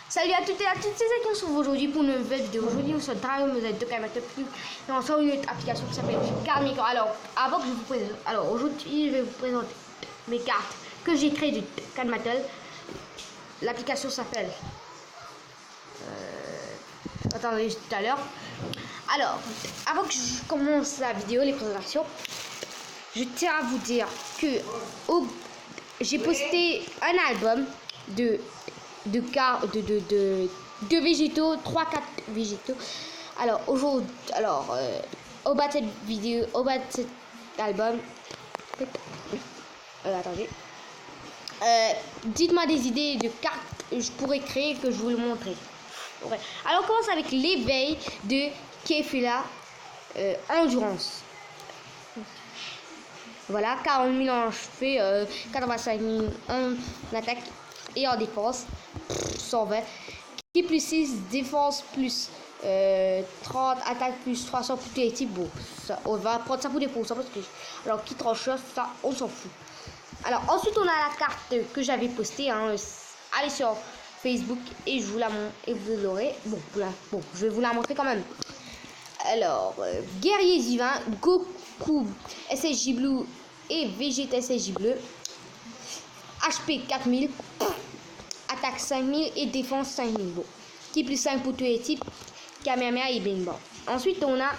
Salut à toutes et à toutes, c'est ça qu'on se retrouve aujourd'hui pour une nouvelle vidéo. Aujourd'hui, nous sommes Dragon Ball Z 2 Plus et on sort une autre application qui s'appelle Carmico. Alors, avant que je vous présente, alors aujourd'hui, je vais vous présenter mes cartes que j'ai créées du Calmatel. L'application s'appelle. Attendez, tout à l'heure. Alors, avant que je commence la vidéo, les présentations, je tiens à vous dire que j'ai posté un album de végétaux, 3-4 végétaux. Alors aujourd'hui, au bas de cette vidéo, au bas de cet album, attendez, dites-moi des idées de cartes que je pourrais créer, que je vous le montrer. Ouais. Alors on commence avec l'éveil de Kefla Endurance. Voilà, 40 000 en HP, 85 000 en attaque et en défense, 120. Qui plus 6, défense plus 30, attaque plus 300 pour tous les types. Bon, ça, on va prendre ça pour des pourcents parce que. Alors, qui tranche ça, on s'en fout. Alors, ensuite, on a la carte que j'avais postée. Hein, allez sur Facebook et je vous la montre et vous l'aurez. Bon, je vais vous la montrer quand même. Alors, guerrier divin, Goku, SSJ Blue et Vegeta SSJ Bleu. HP 4000, attaque 5000 et défense 5000. Bon. Qui plus 5 pour tous les types, Kamehameha et Bing Bang. Ensuite, on a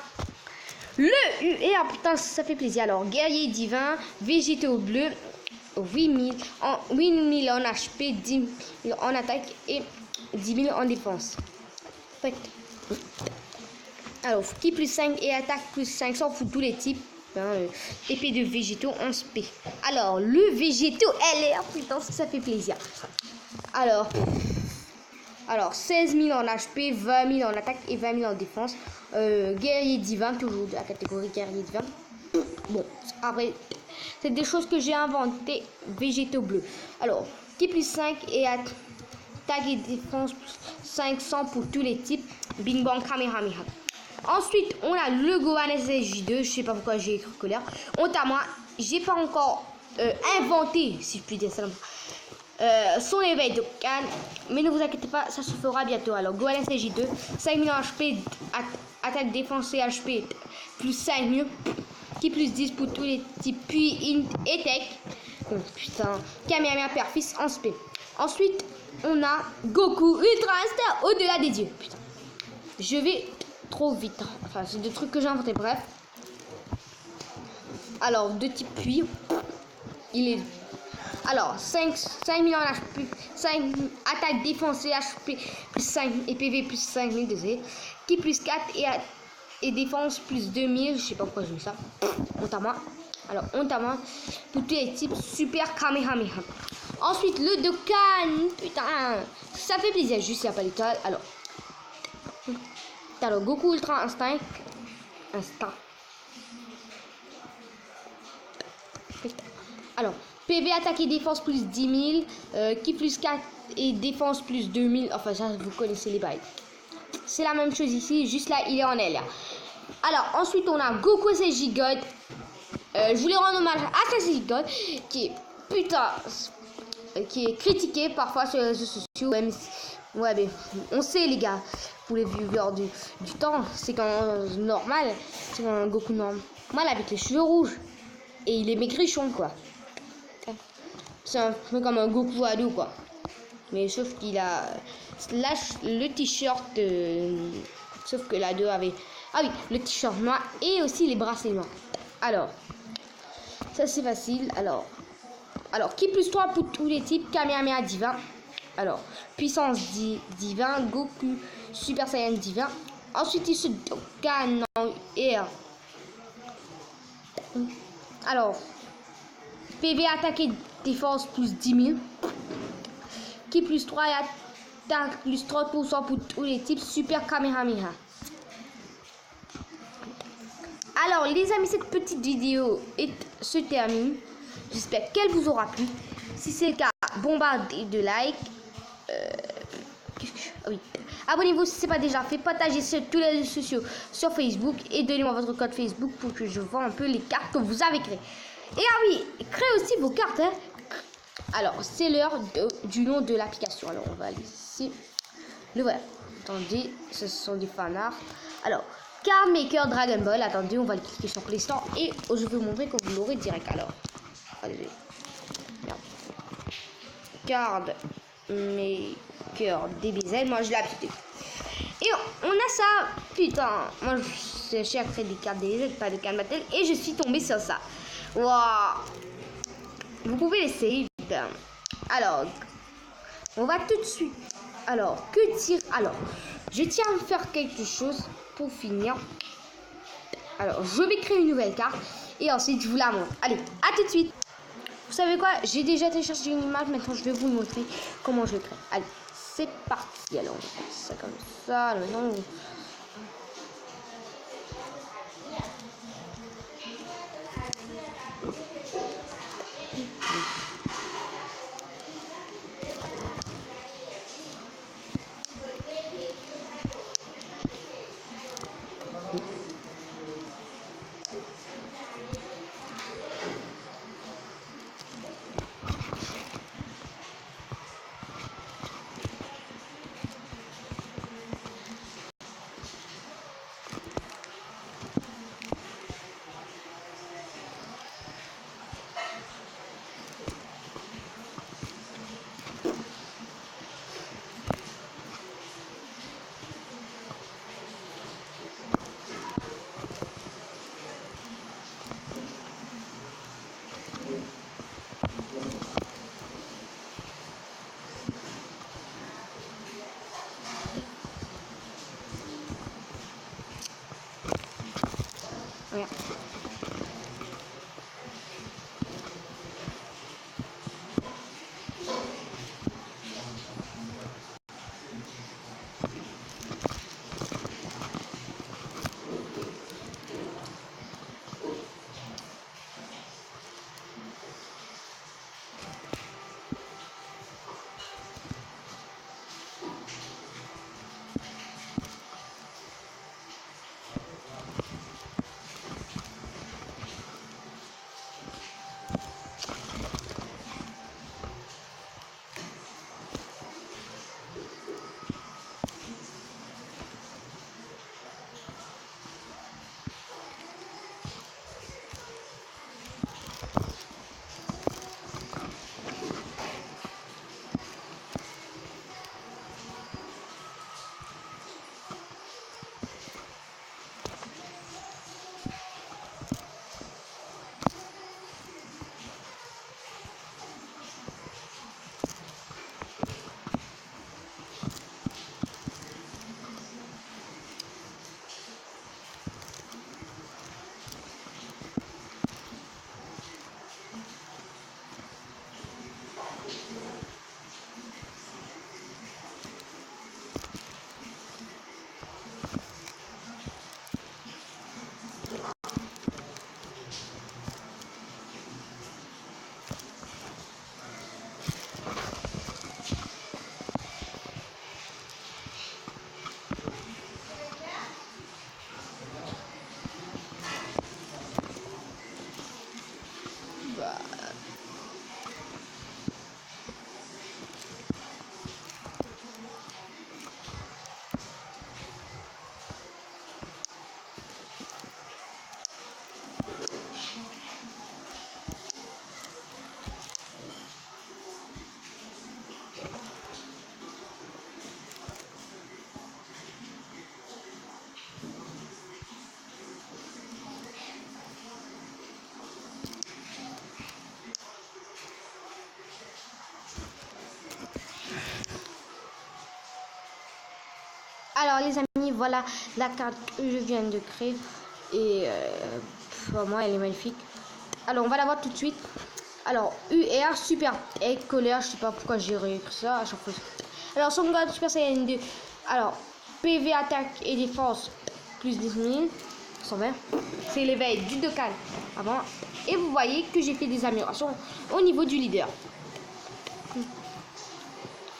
le UR. Putain, ça fait plaisir. Alors, guerrier divin, végétaux bleus, 8000 en HP, 10 000 en attaque et 10 000 en défense. Alors, qui plus 5 et attaque plus 500 pour tous les types. Épée de végétaux 11P. Alors, le végétaux LR, putain, ça fait plaisir. Alors 16 000 en HP, 20 000 en attaque et 20 000 en défense. Guerrier divin, toujours de la catégorie guerrier divin. Bon, après, c'est des choses que j'ai inventées. Végétaux bleus. Alors, qui plus 5 et attaque et défense plus 500 pour tous les types. Bing Bang Kamehameha. Ensuite, on a le Gohan SSJ2. Je sais pas pourquoi j'ai écrit colère. Honte à moi, j'ai pas encore inventé, si je puis dire ça. Son éveil de Gohan. Mais ne vous inquiétez pas, ça se fera bientôt. Alors, Gohan SSJ2, 5000 HP, attaque défense et HP plus 5000. Qui plus 10 pour tous les types. Puis Int et Tech. Putain, Kamehameha Père Fils en SP. Ensuite, on a Goku Ultra Instinct au-delà des dieux. Putain, je vais trop vite. Enfin, c'est des trucs que j'ai inventés. Bref. Alors, de type puits. Il est. Alors, 5000 en HP, 5 attaque, défense et HP plus 5 et PV plus 5000, désolé. Qui plus 4 et défense plus 2000. Je sais pas pourquoi j'ai mis ça. Honte à moi. Alors, honte à moi. Pour tous les types, super Kamehameha. Ensuite, le Dokkan. Putain, ça fait plaisir. Juste, il n'y a pas l'étoile. Alors, Goku Ultra Instinct. Alors, PV attaque et défense plus 10 000. Qui plus 4 et défense plus 2000. Enfin, ça, vous connaissez les bails. C'est la même chose ici. Juste là, il est en L. Alors, ensuite, on a Goku SSJ God. Je voulais rendre hommage à SSJ God. Qui est putain. Qui est critiqué parfois sur les réseaux sociaux. Ouais, mais on sait, les gars. Pour les viewers du temps, c'est quand normal, c'est quand Goku normal avec les cheveux rouges et il est maigrichon quoi. C'est un peu comme un Goku ado quoi. Mais sauf qu'il a là le t-shirt, sauf que la 2 avait le t-shirt noir et aussi les bracelets noirs. Alors ça c'est facile. Alors qui plus 3 pour tous les types, Kamehameha divin. Alors, puissance divin, Goku, Super Saiyan divin. Ensuite, il se Dokkan en air. Alors, PV attaque et défense plus 10 000. Qui plus 3 et attaque plus 30% pour tous les types, Super Kamehameha. Alors, les amis, cette petite vidéo se termine. J'espère qu'elle vous aura plu. Si c'est le cas, bombardez de likes. Oui. Abonnez-vous si ce n'est pas déjà fait, partagez sur tous les réseaux sociaux, sur Facebook et donnez-moi votre code Facebook pour que je vois un peu les cartes que vous avez créées. Et créez aussi vos cartes. Hein. Alors, c'est l'heure du nom de l'application. Alors, on va aller ici. le voilà. Attendez, ce sont des fanarts. Alors, Card Maker Dragon Ball. Attendez, on va le cliquer sur l'instant et je vais vous montrer que vous l'aurez direct. Alors, allez. Card Maker DBZ. Moi, je l'ai appliqué. Et on a ça. Putain, moi, je cherche à créer des cartes DBZ, pas de cartes Mattel. Et je suis tombée sur ça. Waouh. Vous pouvez l'essayer. Alors, on va tout de suite. Alors, que dire? Alors, je tiens à faire quelque chose pour finir. Alors, je vais créer une nouvelle carte et ensuite je vous la montre. Allez, à tout de suite. Vous savez quoi? J'ai déjà téléchargé une image. Maintenant, je vais vous montrer comment je le crée. Allez, c'est parti. Alors, on fait ça comme ça. Maintenant, regarde. Alors les amis, voilà la carte que je viens de créer et pour moi elle est magnifique. Alors on va la voir tout de suite. Alors UR Super Egg Colère, je sais pas pourquoi j'ai réécrit ça à chaque fois. Alors Son God Super Saiyan 2. Alors PV attaque et défense plus 10 000 120. C'est l'éveil du Dokkan avant. Et vous voyez que j'ai fait des améliorations au niveau du leader.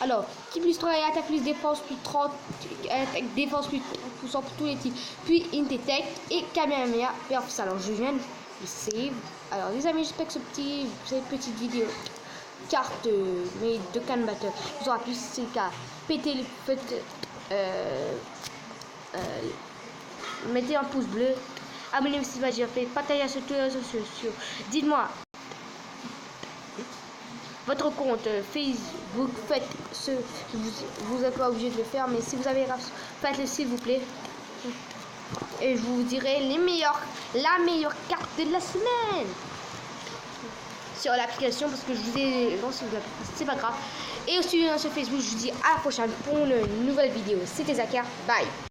Alors, qui plus 3 et attaque plus défense plus 30, attaque défense plus 30% pour tous les types. Puis Intellect et Kamehameha Perfs. Alors, je viens de save. Alors, les amis, j'espère que cette petite vidéo cartes, mais de Can Battle. Vous aura plus, c'est le cas. Mettez un pouce bleu. Abonnez-vous si ce n'est pas déjà fait. Partagez sur tous les réseaux sociaux. Dites-moi votre compte Facebook. Faites ce. Vous n'êtes pas obligé de le faire, mais si vous avez faites-le s'il vous plaît. Et je vous dirai la meilleure carte de la semaine sur l'application, parce que je vous ai lancé l'application, c'est pas grave. Et aussi sur Facebook, je vous dis à la prochaine pour une nouvelle vidéo. C'était Zakar, bye.